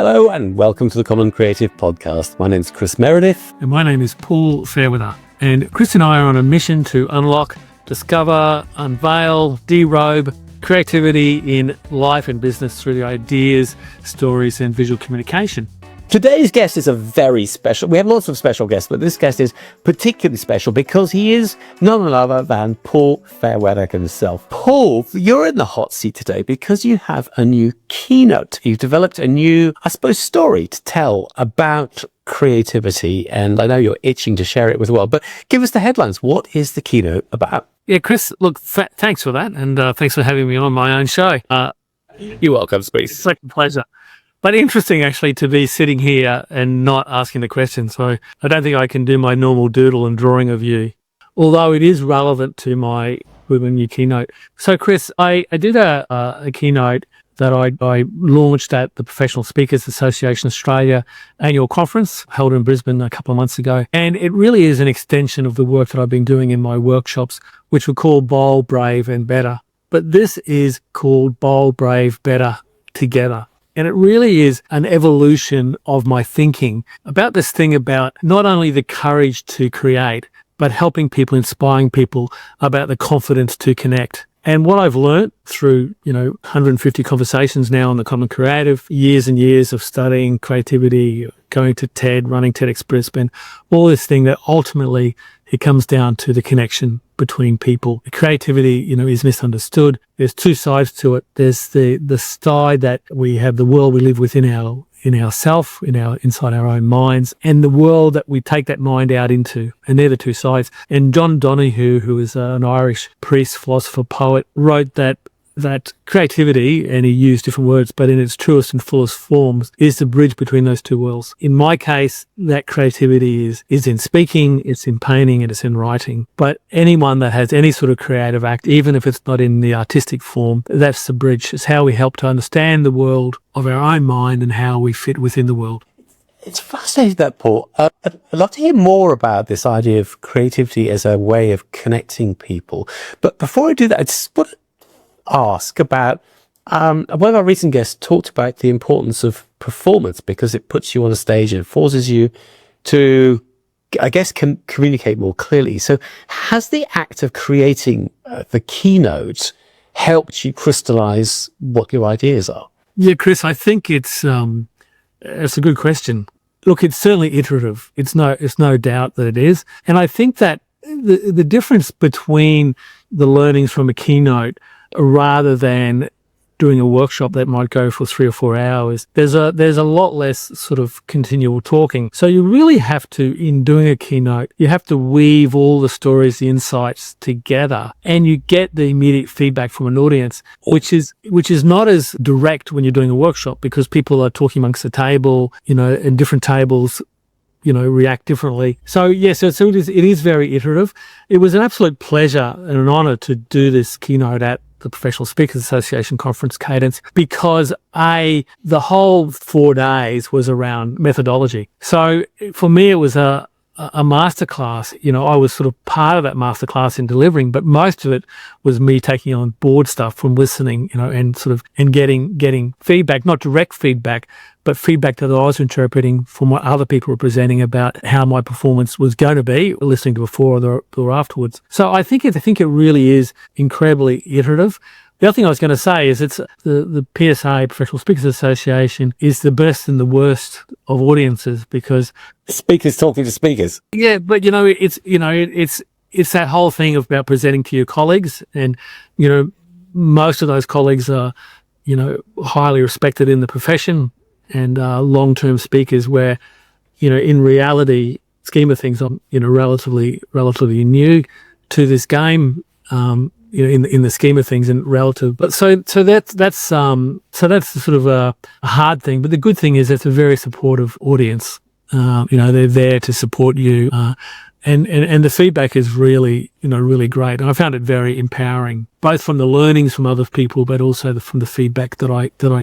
Hello and welcome to the Common Creative Podcast. My name's Chris Meredith. And my name is Paul Fairweather. And Chris and I are on a mission to unlock, discover, unveil, derobe creativity in life and business through the ideas, stories, and visual communication. Today's guest is a very special, we have lots of special guests, but this guest is particularly special because he is none other than Paul Fairweather himself. Paul, you're in the hot seat today because you have a new keynote. You've developed a new, I suppose, story to tell about creativity, and I know you're itching to share it with the world, but give us the headlines. What is the keynote about? Yeah, Chris, look, thanks for that, and thanks for having me on my own show. You're welcome, Space. It's like a pleasure. But interesting, actually, to be sitting here and not asking the question. So I don't think I can do my normal doodle and drawing of you, although it is relevant to my new keynote. So, Chris, I did a keynote that I launched at the Professional Speakers Association Australia annual conference held in Brisbane a couple of months ago. And it really is an extension of the work that I've been doing in my workshops, which were called Bold, Brave and Better. But this is called Bold, Brave, Better Together. And it really is an evolution of my thinking about this thing about not only the courage to create, but helping people, inspiring people about the confidence to connect. And what I've learned through, 150 conversations now on the Common Creative, years and years of studying creativity, going to TED, running TEDx Brisbane, all this thing that ultimately it comes down to the connection between people. Creativity, is misunderstood. There's two sides to it. There's the side that we have, the world we live within ourself, inside our own minds, and the world that we take that mind out into. And they're the two sides. And John Donahue, who is an Irish priest, philosopher, poet, wrote that creativity, and he used different words, but in its truest and fullest forms, is the bridge between those two worlds. In my case, that creativity is in speaking, it's in painting, and it's in writing. But anyone that has any sort of creative act, even if it's not in the artistic form, that's the bridge. It's how we help to understand the world of our own mind and how we fit within the world. It's fascinating that, Paul. I'd love to hear more about this idea of creativity as a way of connecting people. But before I do that, I just want to ask about one of our recent guests talked about the importance of performance because it puts you on a stage and forces you to, I guess, communicate more clearly. So has the act of creating the keynote helped you crystallize what your ideas are? Yeah, Chris, I think it's a good question. Look, it's certainly iterative. It's no doubt that it is. And I think that the difference between the learnings from a keynote rather than doing a workshop that might go for 3 or 4 hours, there's a lot less sort of continual talking. So you really have to, in doing a keynote, you have to weave all the stories, the insights together, and you get the immediate feedback from an audience, which is not as direct when you're doing a workshop because people are talking amongst the table, and different tables react differently. So yes, it is very iterative. It was an absolute pleasure and an honor to do this keynote at the Professional Speakers Association conference Cadence because the whole 4 days was around methodology. So for me, it was a masterclass. I was sort of part of that masterclass in delivering, but most of it was me taking on board stuff from listening, and getting feedback, not direct feedback, but feedback that I was interpreting from what other people were presenting about how my performance was going to be, listening to before or afterwards. So I think it really is incredibly iterative. The other thing I was going to say is it's the PSA, Professional Speakers Association, is the best and the worst of audiences because speakers talking to speakers. Yeah, but it's that whole thing about presenting to your colleagues, and most of those colleagues are highly respected in the profession and long-term speakers where in reality scheme of things I'm relatively new to this game. In the scheme of things and relative, but so that's sort of a hard thing. But the good thing is it's a very supportive audience. They're there to support you, and the feedback is really really great. And I found it very empowering, both from the learnings from other people, but also from the feedback that I.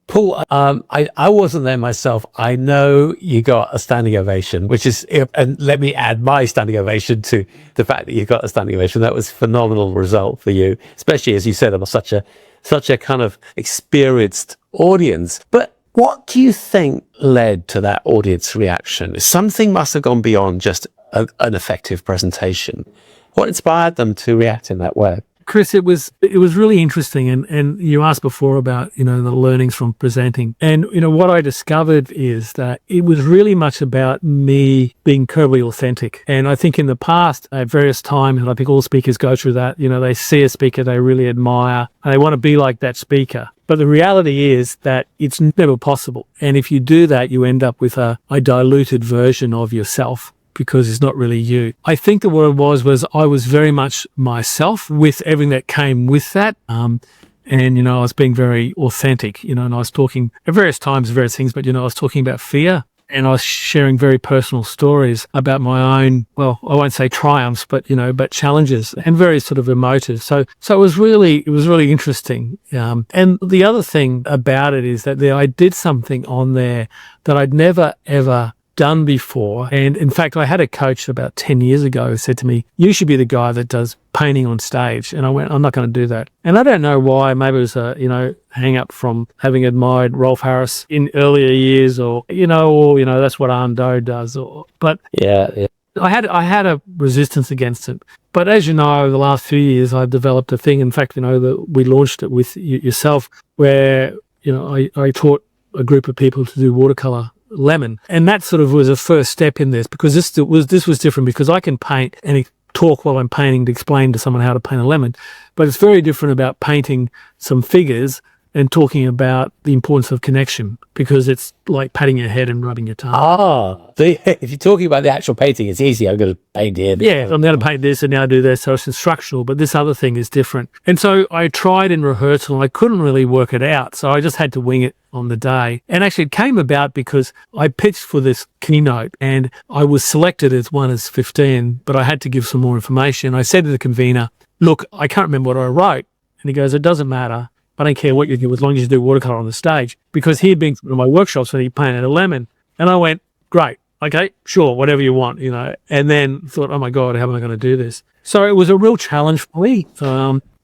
Paul, I wasn't there myself. I know you got a standing ovation, which is, and let me add my standing ovation to the fact that you got a standing ovation. That was a phenomenal result for you, especially as you said, on such a such a kind of experienced audience. But what do you think led to that audience reaction? Something must have gone beyond just an effective presentation. What inspired them to react in that way? Chris, it was really interesting, and you asked before about, the learnings from presenting. And, what I discovered is that it was really much about me being incredibly authentic. And I think in the past, at various times, and I think all speakers go through that, they see a speaker they really admire, and they want to be like that speaker. But the reality is that it's never possible. And if you do that, you end up with a diluted version of yourself, because it's not really you. I think that what it was I was very much myself with everything that came with that. And, I was being very authentic, and I was talking at various times, various things, but, I was talking about fear, and I was sharing very personal stories about my own, well, I won't say triumphs, but, but challenges, and very sort of emotive. So it was really interesting. And the other thing about it is that I did something on there that I'd never, ever done before. And in fact, I had a coach about 10 years ago who said to me, you should be the guy that does painting on stage. And I went, I'm not going to do that. And I don't know why. Maybe it was a, hang up from having admired Rolf Harris in earlier years, or, that's what Arndo does. But yeah. I had a resistance against it. But as you know, over the last few years, I've developed a thing. In fact, that we launched it with yourself, where, I taught a group of people to do watercolor lemon, and that sort of was a first step in this, because this was different, because I can paint and talk while I'm painting to explain to someone how to paint a lemon, but it's very different about painting some figures and talking about the importance of connection, because it's like patting your head and rubbing your tongue. If you're talking about the actual painting, it's easy. I'm going to paint here. Yeah, I'm going to paint this and now do this, so it's instructional, but this other thing is different. And so I tried in rehearsal and I couldn't really work it out, so I just had to wing it on the day. And actually it came about because I pitched for this keynote and I was selected as one as 15, but I had to give some more information. I said to the convener, look, I can't remember what I wrote. And he goes, it doesn't matter. I don't care what you do as long as you do watercolor on the stage, because he had been to one of my workshops and he painted a lemon. And I went, great, okay, sure, whatever you want, and then thought, oh my God, how am I going to do this? So it was a real challenge for me.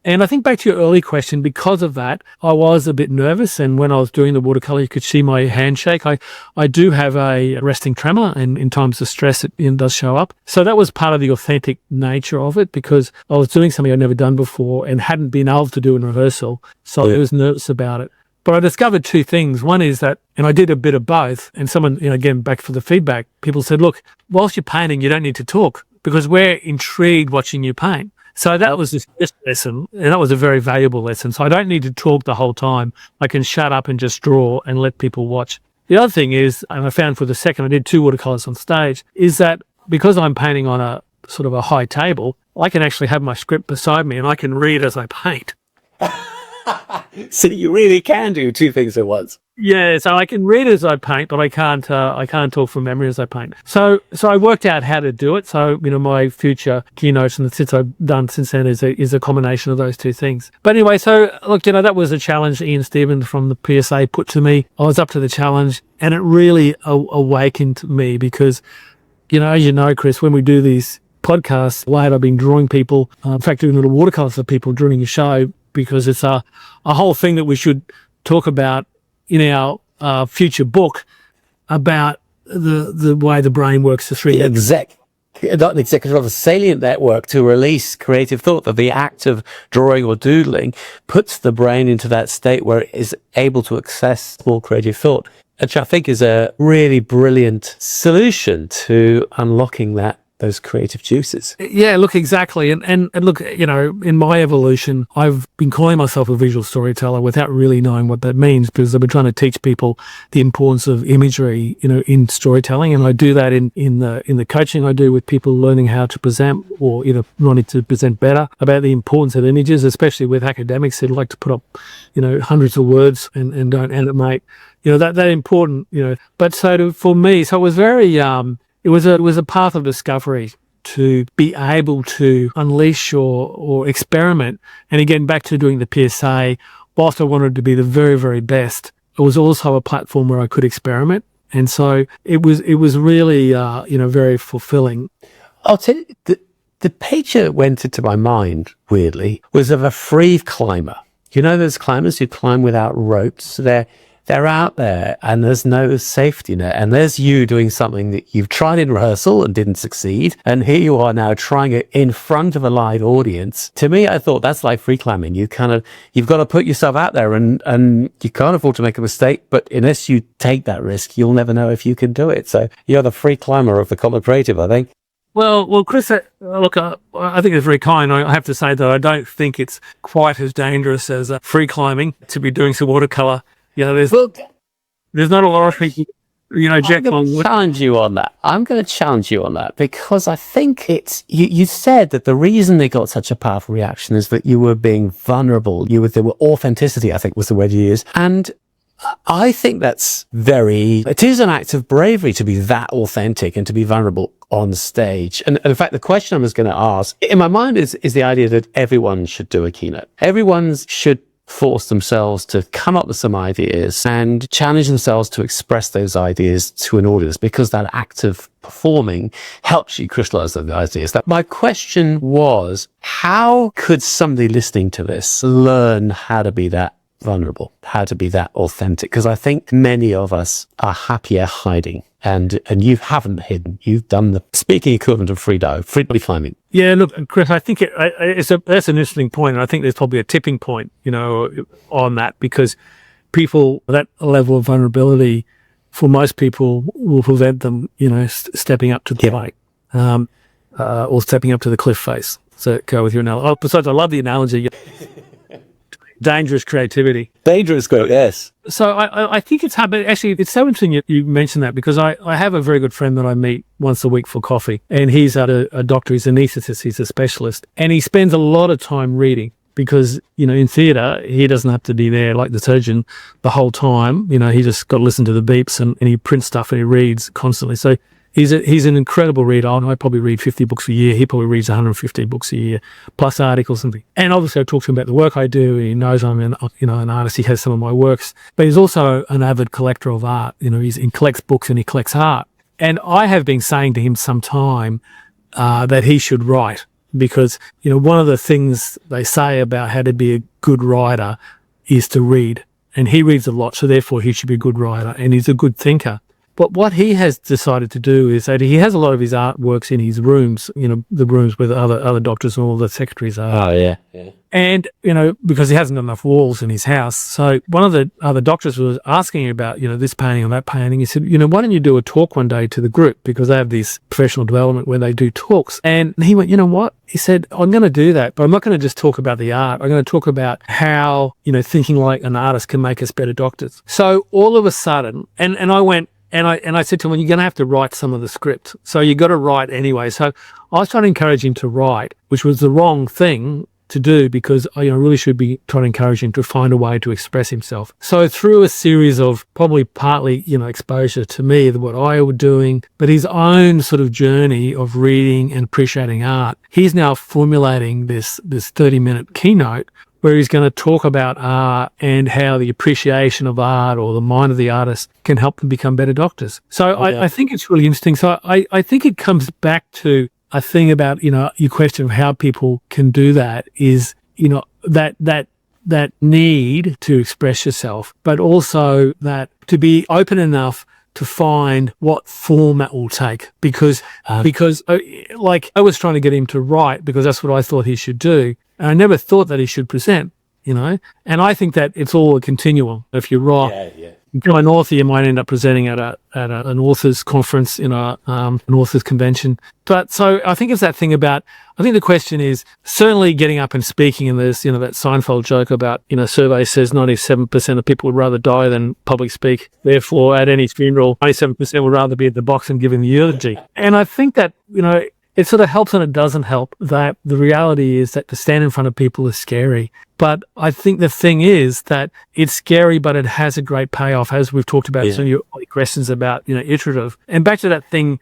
And I think back to your early question, because of that, I was a bit nervous. And when I was doing the watercolor, you could see my handshake. I do have a resting tremor, and in times of stress, it does show up. So that was part of the authentic nature of it, because I was doing something I'd never done before and hadn't been able to do in rehearsal. So I was nervous about it. But I discovered two things. One is that, and I did a bit of both, and someone, again, back for the feedback, people said, look, whilst you're painting, you don't need to talk, because we're intrigued watching you paint. So that was this lesson, and that was a very valuable lesson. So I don't need to talk the whole time. I can shut up and just draw and let people watch. The other thing is, and I found for the second, I did 2 watercolors on stage, is that because I'm painting on a sort of a high table, I can actually have my script beside me and I can read as I paint. So you really can do 2 things at once. Yeah, so I can read as I paint, but I can't talk from memory as I paint. So I worked out how to do it. So, my future keynotes and the since I've done since then is a combination of those 2 things. But anyway, so look, that was a challenge Ian Stevens from the PSA put to me. I was up to the challenge, and it really awakened me, because, as Chris, when we do these podcasts, late I've been drawing people, in fact, doing little watercolors for people during a show, because it's a whole thing that we should talk about in our future book, about the way the brain works, the 3 not an executive, a salient network to release creative thought, that the act of drawing or doodling puts the brain into that state where it is able to access more creative thought, which I think is a really brilliant solution to unlocking those creative juices. Yeah, look, exactly. And look, in my evolution, I've been calling myself a visual storyteller without really knowing what that means, because I've been trying to teach people the importance of imagery, in storytelling. And I do that in the coaching I do with people learning how to present, or wanting to present better, about the importance of images, especially with academics that like to put up, hundreds of words and don't animate, that important, But for me, so it was very, it was a path of discovery to be able to unleash or experiment. And again, back to doing the PSA, whilst I wanted to be the very, very best, it was also a platform where I could experiment. And so it was really, very fulfilling. I'll tell you, the picture that went into my mind, weirdly, was of a free climber those climbers who climb without ropes, they're out there and there's no safety net. And there's you doing something that you've tried in rehearsal and didn't succeed. And here you are now trying it in front of a live audience. To me, I thought that's like free climbing. You've got to put yourself out there and you can't afford to make a mistake. But unless you take that risk, you'll never know if you can do it. So you're the free climber of the common creative, I think. Well, Chris, look, I think it's very kind. I have to say that I don't think it's quite as dangerous as free climbing to be doing some watercolor. There's not a lot of people, Jack Long. I'm going to challenge you on that because I think you said that the reason they got such a powerful reaction is that you were being vulnerable. There were authenticity, I think was the word you used. And I think it is an act of bravery to be that authentic and to be vulnerable on stage. And in fact, the question I was going to ask in my mind is the idea that everyone should do a keynote. Everyone should force themselves to come up with some ideas and challenge themselves to express those ideas to an audience, because that act of performing helps you crystallize those ideas. That my question was, how could somebody listening to this learn how to be that vulnerable, how to be that authentic? Because I think many of us are happier hiding. And you haven't hidden. You've done the speaking equivalent of free climbing. Yeah, look, Chris, I think that's an interesting point, and I think there's probably a tipping point, on that, because that level of vulnerability for most people will prevent them, stepping up to the plate, or stepping up to the cliff face. So go with your analogy. Oh, besides, I love the analogy. Dangerous creativity. Dangerous, yes. So I think it's hard, but actually it's so interesting you mentioned that, because I have a very good friend that I meet once a week for coffee, and he's a doctor, he's an anaesthetist, he's a specialist, and he spends a lot of time reading because, in theatre, he doesn't have to be there like the surgeon the whole time. He just got to listen to the beeps and he prints stuff and he reads constantly. So he's an incredible reader. I probably read 50 books a year. He probably reads 150 books a year, plus articles and things. And obviously I talk to him about the work I do. He knows I'm an artist. He has some of my works, but he's also an avid collector of art. He collects books and he collects art. And I have been saying to him sometime that he should write, because, one of the things they say about how to be a good writer is to read. And he reads a lot, so therefore he should be a good writer, and he's a good thinker. But what he has decided to do is that he has a lot of his artworks in his rooms, the rooms where the other doctors and all the secretaries are. Oh, yeah. And, because he hasn't got enough walls in his house. So one of the other doctors was asking about, this painting or that painting. He said, why don't you do a talk one day to the group? Because they have this professional development where they do talks. And he went, you know what? He said, I'm going to do that, but I'm not going to just talk about the art. I'm going to talk about how, thinking like an artist can make us better doctors. So all of a sudden, and I went, and I said to him, well, you're going to have to write some of the script. So you got to write anyway. So I was trying to encourage him to write, which was the wrong thing to do, because I really should be trying to encourage him to find a way to express himself. So through a series of probably partly, exposure to me, what I was doing, but his own sort of journey of reading and appreciating art, he's now formulating this 30-minute keynote where he's going to talk about art and how the appreciation of art or the mind of the artist can help them become better doctors. So I think it's really interesting. So I think it comes back to a thing about, your question of how people can do that is, that need to express yourself, but also that to be open enough to find what form that will take, because like I was trying to get him to write because that's what I thought he should do. And I never thought that he should present, and I think that it's all a continuum. If you write, you're an author, you might end up presenting at an author's conference, an author's convention. But so I think it's that thing about, I think the question is certainly getting up and speaking, and there's, that Seinfeld joke about, survey says 97% of people would rather die than public speak. Therefore, at any funeral, 97% would rather be at the box and giving the eulogy. And I think that, it sort of helps and it doesn't help, that the reality is that to stand in front of people is scary. But I think the thing is that it's scary, but it has a great payoff, as we've talked about some of your questions about, iterative. And back to that thing,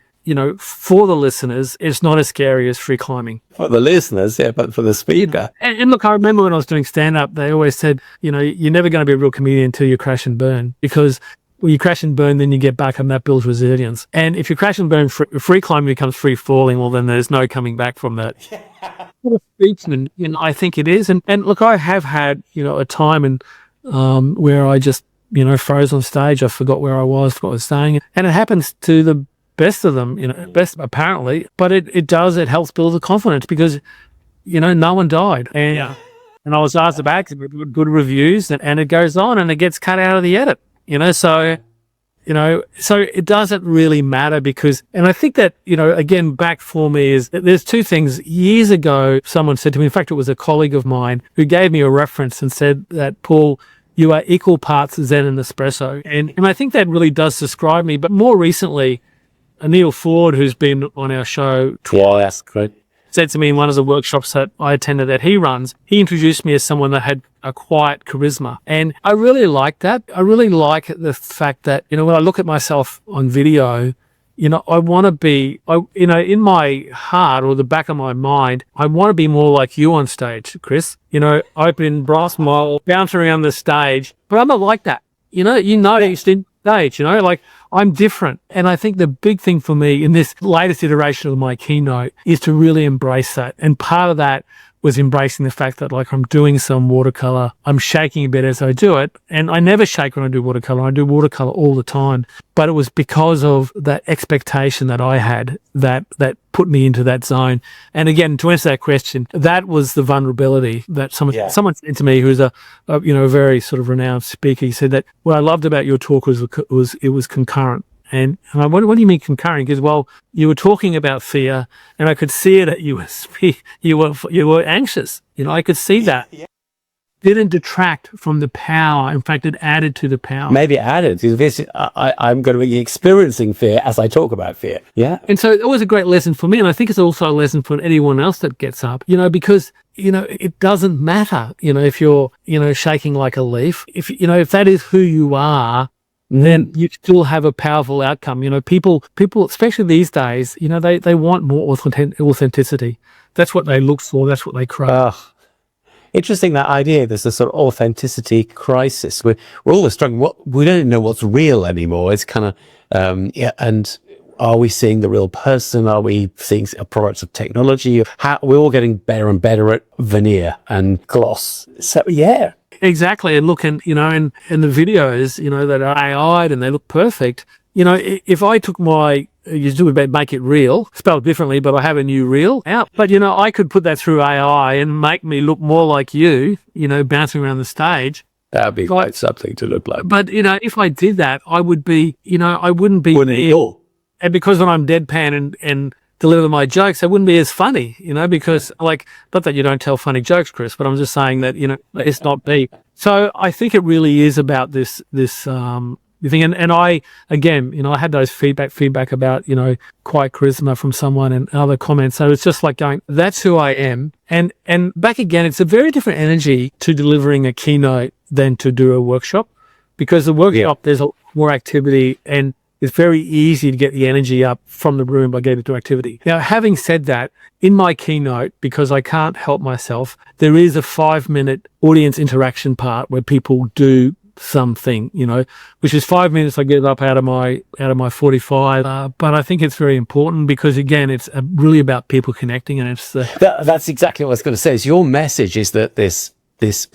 for the listeners, it's not as scary as free climbing. For the listeners, but for the speaker. And look, I remember when I was doing stand-up, they always said, you're never going to be a real comedian until you crash and burn, because Well, you crash and burn, then you get back, and that builds resilience. And if you crash and burn, free climbing becomes free falling. Well, then there's no coming back from that. And I think it is. And look, I have had a time where I just froze on stage. I forgot where I was, forgot what I was saying, and it happens to the best of them. Best apparently, but it helps build the confidence because no one died. And I was asked about good reviews, and it goes on, and it gets cut out of the edit. So it doesn't really matter because, and I think that, again, back for me is there's two things. Years ago, someone said to me, in fact, it was a colleague of mine who gave me a reference and said that, Paul, you are equal parts Zen and espresso. And I think that really does describe me. But more recently, Neil Ford, who's been on our show twice, great, said to me in one of the workshops that I attended that he runs, he introduced me as someone that had a quiet charisma. And I really like that. I really like the fact that, when I look at myself on video, I want to be, in my heart or the back of my mind, I want to be more like you on stage, Chris. Open, brass mold, bounce around the stage. But I'm not like that. You in stage, like I'm different. And I think the big thing for me in this latest iteration of my keynote is to really embrace that. And part of that was embracing the fact that like I'm doing some watercolor, I'm shaking a bit as I do it. And I never shake when I do watercolor. I do watercolor all the time. But it was because of that expectation that I had that put me into that zone. And again, to answer that question, that was the vulnerability that someone said to me, who's a very sort of renowned speaker. He said that what I loved about your talk was it was concurrent. And I wonder, what do you mean concurrent? Because, well, you were talking about fear, and I could see it that you were anxious. I could see that. Yeah. Didn't detract from the power. In fact, it added to the power. Maybe it added. I'm going to be experiencing fear as I talk about fear. Yeah. And so it was a great lesson for me, and I think it's also a lesson for anyone else that gets up. Because it doesn't matter. If you're shaking like a leaf. If that is who you are, then you still have a powerful outcome. People, especially these days, they want more authenticity. That's what they look for. That's what they crave. Interesting, that idea. There's a sort of authenticity crisis. We're all struggling. We don't know what's real anymore. It's kind of, and are we seeing the real person? Are we seeing products of technology? We're all getting better and better at veneer and gloss. So, yeah. Exactly. And look, and the videos, that are AI'd and they look perfect, if I took you do make it real, spelled differently, but I have a new reel out. But, I could put that through AI and make me look more like you, bouncing around the stage. That would be quite something to look like. But, if I did that, I would be, I wouldn't be. Wouldn't you? And because when I'm deadpan and deliver my jokes, they wouldn't be as funny, because not that you don't tell funny jokes, Chris, but I'm just saying that, it's not me. So I think it really is about this thing. And I, again, I had those feedback about, quiet charisma from someone and other comments. So it's just like going, that's who I am. And back again, it's a very different energy to delivering a keynote than to do a workshop, because the workshop, there's more activity, and it's very easy to get the energy up from the room by getting into activity. Now, having said that, in my keynote, because I can't help myself, there is a 5-minute audience interaction part where people do something, which is 5 minutes. I get up out of my 45. But I think it's very important because, again, it's really about people connecting, and it's that's exactly what I was going to say. Is your message is that this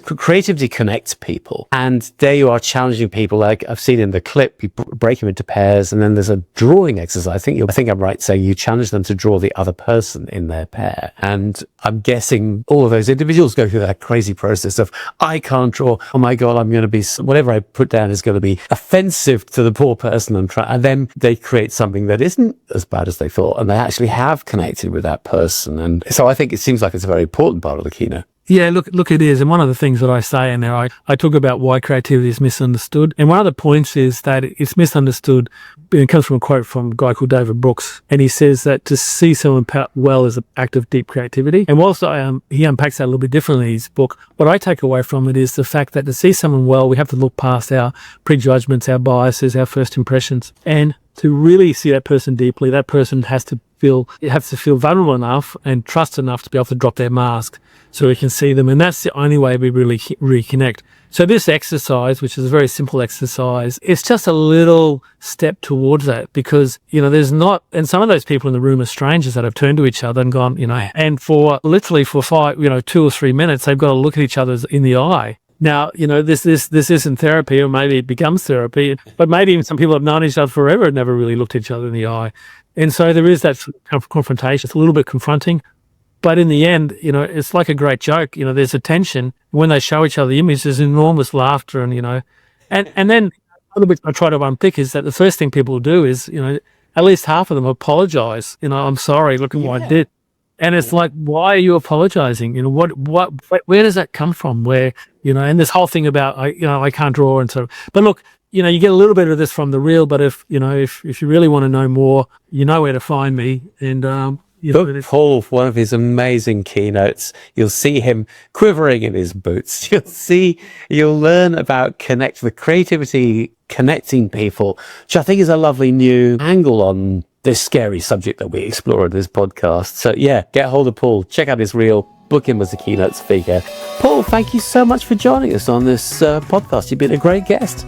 creativity connects people, and there you are challenging people. Like I've seen in the clip, you break them into pairs, and then there's a drawing exercise. I think I'm right saying you challenge them to draw the other person in their pair. And I'm guessing all of those individuals go through that crazy process of, I can't draw. Oh my God, I'm going to be, whatever I put down is going to be offensive to the poor person. And then they create something that isn't as bad as they thought, and they actually have connected with that person. And so I think it seems like it's a very important part of the keynote. Yeah, look, it is. And one of the things that I say in there, I talk about why creativity is misunderstood. And one of the points is that it's misunderstood. It comes from a quote from a guy called David Brooks. And he says that to see someone well is an act of deep creativity. And whilst he unpacks that a little bit differently in his book, what I take away from it is the fact that to see someone well, we have to look past our prejudgments, our biases, our first impressions. And to really see that person deeply, that person has to have to feel vulnerable enough and trust enough to be able to drop their mask so we can see them. And that's the only way we really reconnect. So this exercise, which is a very simple exercise, it's just a little step towards that, because, there's not, and some of those people in the room are strangers that have turned to each other and gone, and for 2 or 3 minutes, they've got to look at each other in the eye. Now, this isn't therapy, or maybe it becomes therapy, but maybe even some people have known each other forever and never really looked at each other in the eye. And so there is that confrontation. It's a little bit confronting, but in the end, it's like a great joke. There's a tension. When they show each other the image, there's enormous laughter, and then other bit I try to unpick is that the first thing people do is, at least half of them apologize. I'm sorry, look at what I did. And it's like, why are you apologizing? Where does that come from? Where, and this whole thing about, I can't draw and sort of, but look, you get a little bit of this from the reel, but if you really want to know more, you know where to find me. And, Book Paul, one of his amazing keynotes. You'll see him quivering in his boots. You'll learn about the creativity, connecting people, which I think is a lovely new angle on this scary subject that we explore in this podcast. So yeah, get hold of Paul, check out his reel, book him as a keynote speaker. Paul, thank you so much for joining us on this podcast. You've been a great guest.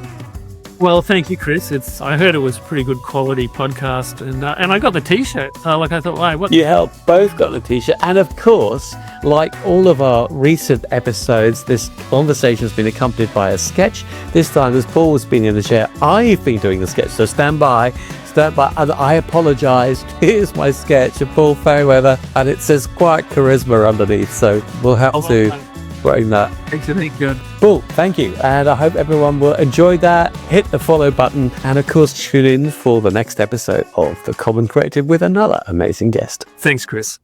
Well, thank you, Chris. I heard it was a pretty good quality podcast, and I got the T-shirt. I thought, wow, what? You helped both got the T-shirt, and of course, like all of our recent episodes, this conversation has been accompanied by a sketch. This time, as Paul was been in the chair, I've been doing the sketch. So stand by. And I apologise. Here's my sketch of Paul Fairweather, and it says quiet charisma underneath. So we'll have to bring that. Thank you. Paul, thank you. And I hope everyone will enjoy that. Hit the follow button, and of course, tune in for the next episode of The Common Creative with another amazing guest. Thanks, Chris.